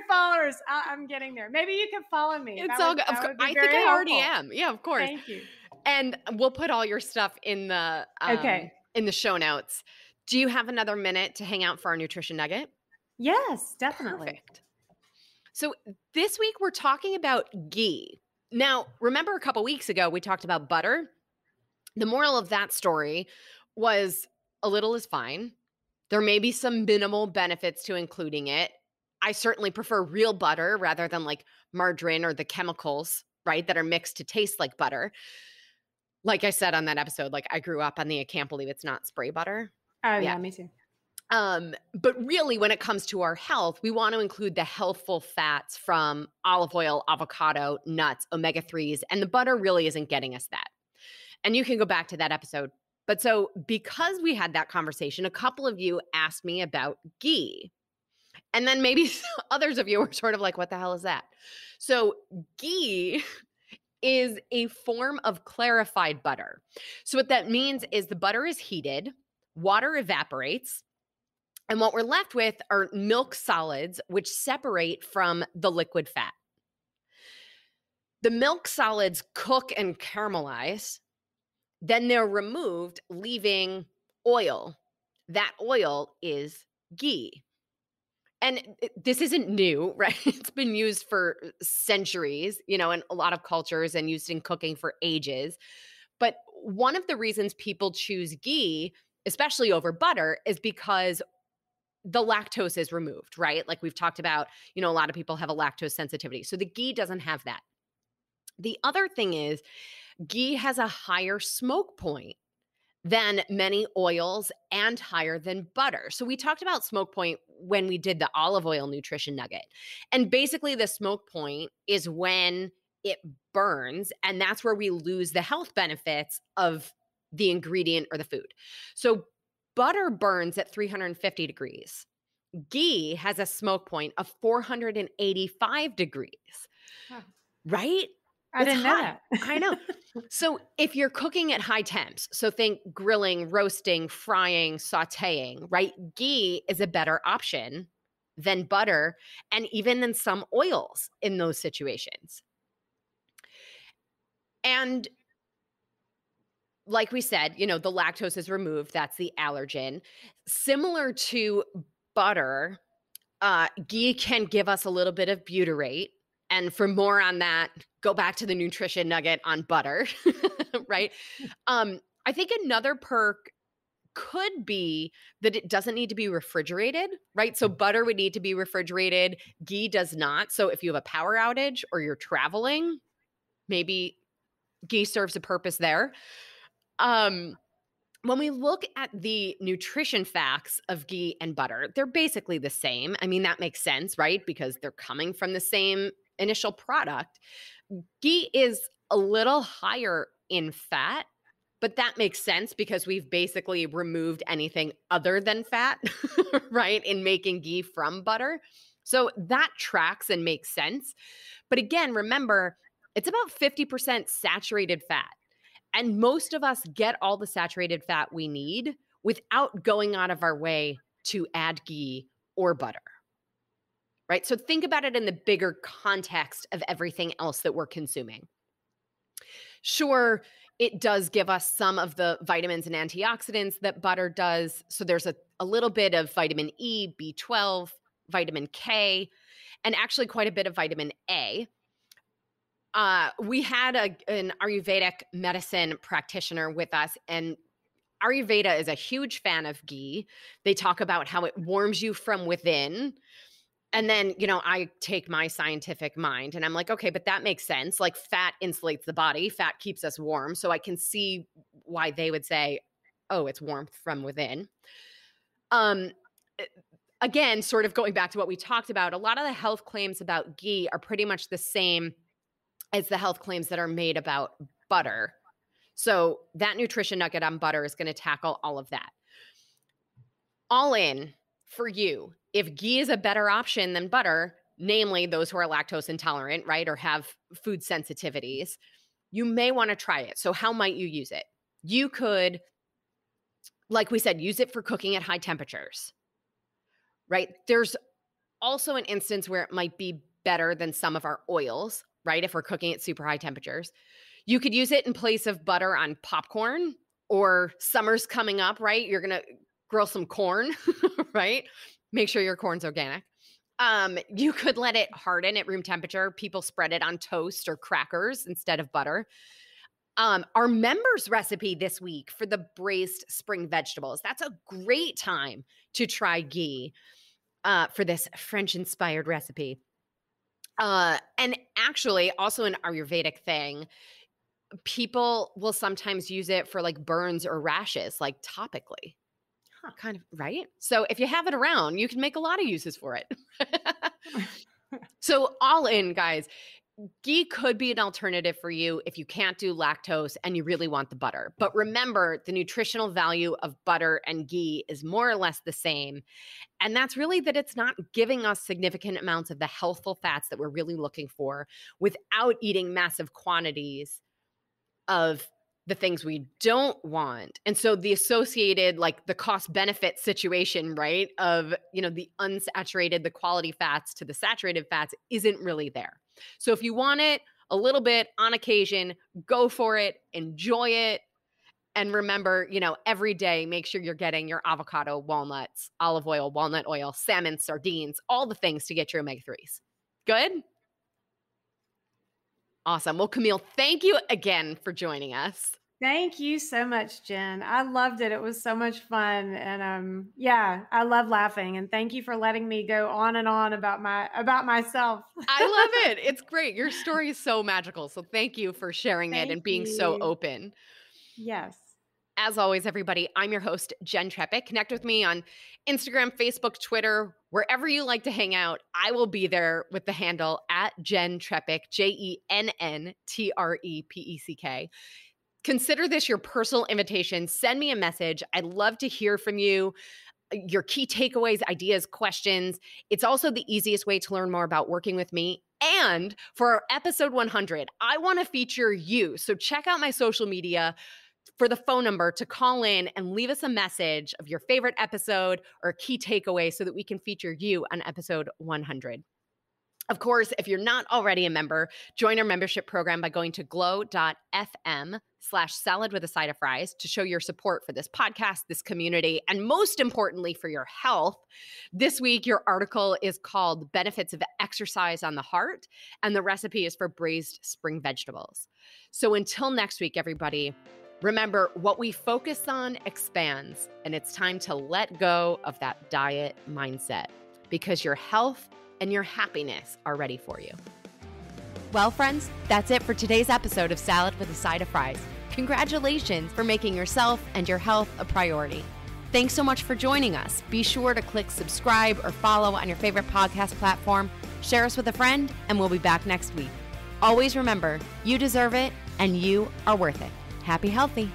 followers. I'm getting there. Maybe you could follow me. It's all good. That would be I think very I already helpful. am. Yeah, of course. Thank you. And we'll put all your stuff Okay. in the show notes. Do you have another minute to hang out for our nutrition nugget? Yes, definitely. Perfect. So this week we're talking about ghee. Now, remember a couple weeks ago we talked about butter? The moral of that story was a little is fine. There may be some minimal benefits to including it. I certainly prefer real butter rather than like margarine or the chemicals, right, that are mixed to taste like butter. Like I said on that episode, like I grew up on the I can't believe it's not spray butter. Oh, yeah, me too. But really, when it comes to our health, we want to include the healthful fats from olive oil, avocado, nuts, omega-3s, and the butter really isn't getting us that. And you can go back to that episode. But so because we had that conversation, a couple of you asked me about ghee. And then maybe others of you were sort of like, what the hell is that? So ghee is a form of clarified butter. So what that means is the butter is heated, water evaporates, and what we're left with are milk solids, which separate from the liquid fat. The milk solids cook and caramelize, then they're removed, leaving oil. That oil is ghee. And this isn't new, right? It's been used for centuries, in a lot of cultures and used in cooking for ages. But one of the reasons people choose ghee, especially over butter, is because the lactose is removed, right? Like we've talked about, a lot of people have a lactose sensitivity. So the ghee doesn't have that. The other thing is ghee has a higher smoke point than many oils and higher than butter. So we talked about smoke point when we did the olive oil nutrition nugget. And basically the smoke point is when it burns, and that's where we lose the health benefits of the ingredient or the food. So butter burns at 350 degrees. Ghee has a smoke point of 485 degrees. Wow. Right? I didn't know that. I know. So if you're cooking at high temps, so think grilling, roasting, frying, sauteing, right? Ghee is a better option than butter and even than some oils in those situations. And like we said, the lactose is removed. That's the allergen. Similar to butter, ghee can give us a little bit of butyrate. And for more on that, go back to the nutrition nugget on butter, right? I think another perk could be that it doesn't need to be refrigerated, right? So butter would need to be refrigerated. Ghee does not. So if you have a power outage or you're traveling, maybe ghee serves a purpose there. When we look at the nutrition facts of ghee and butter, they're basically the same. I mean, that makes sense, right? Because they're coming from the same initial product. Ghee is a little higher in fat, but that makes sense because we've basically removed anything other than fat, right, in making ghee from butter. So that tracks and makes sense. But again, remember, it's about 50% saturated fat. And most of us get all the saturated fat we need without going out of our way to add ghee or butter. Right? So think about it in the bigger context of everything else that we're consuming. Sure, it does give us some of the vitamins and antioxidants that butter does. So there's a little bit of vitamin E, B12, vitamin K, and actually quite a bit of vitamin A. We had an Ayurvedic medicine practitioner with us, and Ayurveda is a huge fan of ghee. They talk about how it warms you from within. And then, I take my scientific mind and I'm like, okay, but that makes sense. Like fat insulates the body. Fat keeps us warm. So I can see why they would say, oh, it's warmth from within. Again, sort of going back to what we talked about, a lot of the health claims about ghee are pretty much the same as the health claims that are made about butter. So that nutrition nugget on butter is going to tackle all of that. All in for you, if ghee is a better option than butter, namely those who are lactose intolerant, right, or have food sensitivities, you may want to try it. So how might you use it? You could, like we said, use it for cooking at high temperatures, right? There's also an instance where it might be better than some of our oils, right? If we're cooking at super high temperatures. You could use it in place of butter on popcorn, or summer's coming up, right? You're going to grill some corn, right? Make sure your corn's organic. You could let it harden at room temperature. People spread it on toast or crackers instead of butter. Our members recipe this week for the braised spring vegetables. That's a great time to try ghee for this French-inspired recipe. And actually, also an Ayurvedic thing, people will sometimes use it for like burns or rashes, like topically. Kind of, right? So if you have it around, you can make a lot of uses for it. So all in, guys, ghee could be an alternative for you if you can't do lactose and you really want the butter. But remember, the nutritional value of butter and ghee is more or less the same. And that's really that it's not giving us significant amounts of the healthful fats that we're really looking for without eating massive quantities of the things we don't want. And so the associated, like the cost benefit situation, right, of, the unsaturated, the quality fats to the saturated fats isn't really there. So if you want it a little bit on occasion, go for it, enjoy it. And remember, every day, make sure you're getting your avocado, walnuts, olive oil, walnut oil, salmon, sardines, all the things to get your omega-3s. Good? Awesome. Well, Camille, thank you again for joining us. Thank you so much, Jen. I loved it. It was so much fun. And I love laughing. And thank you for letting me go on and on about myself. I love it. It's great. Your story is so magical. So thank you for sharing it and being so open. Yes. As always, everybody, I'm your host, Jenn Trepic. Connect with me on Instagram, Facebook, Twitter, wherever you like to hang out. I will be there with the handle @Jenn Trepic, JENNTREPECK. Consider this your personal invitation. Send me a message. I'd love to hear from you, your key takeaways, ideas, questions. It's also the easiest way to learn more about working with me. And for our episode 100, I want to feature you. So check out my social media for the phone number to call in and leave us a message of your favorite episode or a key takeaway so that we can feature you on episode 100. Of course, if you're not already a member, join our membership program by going to glow.fm/salad with a side of fries to show your support for this podcast, this community, and most importantly, for your health. This week, your article is called Benefits of Exercise on the Heart, and the recipe is for braised spring vegetables. So until next week, everybody, remember, what we focus on expands, and it's time to let go of that diet mindset because your health and your happiness are ready for you. Well, friends, that's it for today's episode of Salad with a Side of Fries. Congratulations for making yourself and your health a priority. Thanks so much for joining us. Be sure to click subscribe or follow on your favorite podcast platform, share us with a friend, and we'll be back next week. Always remember, you deserve it and you are worth it. Happy healthy.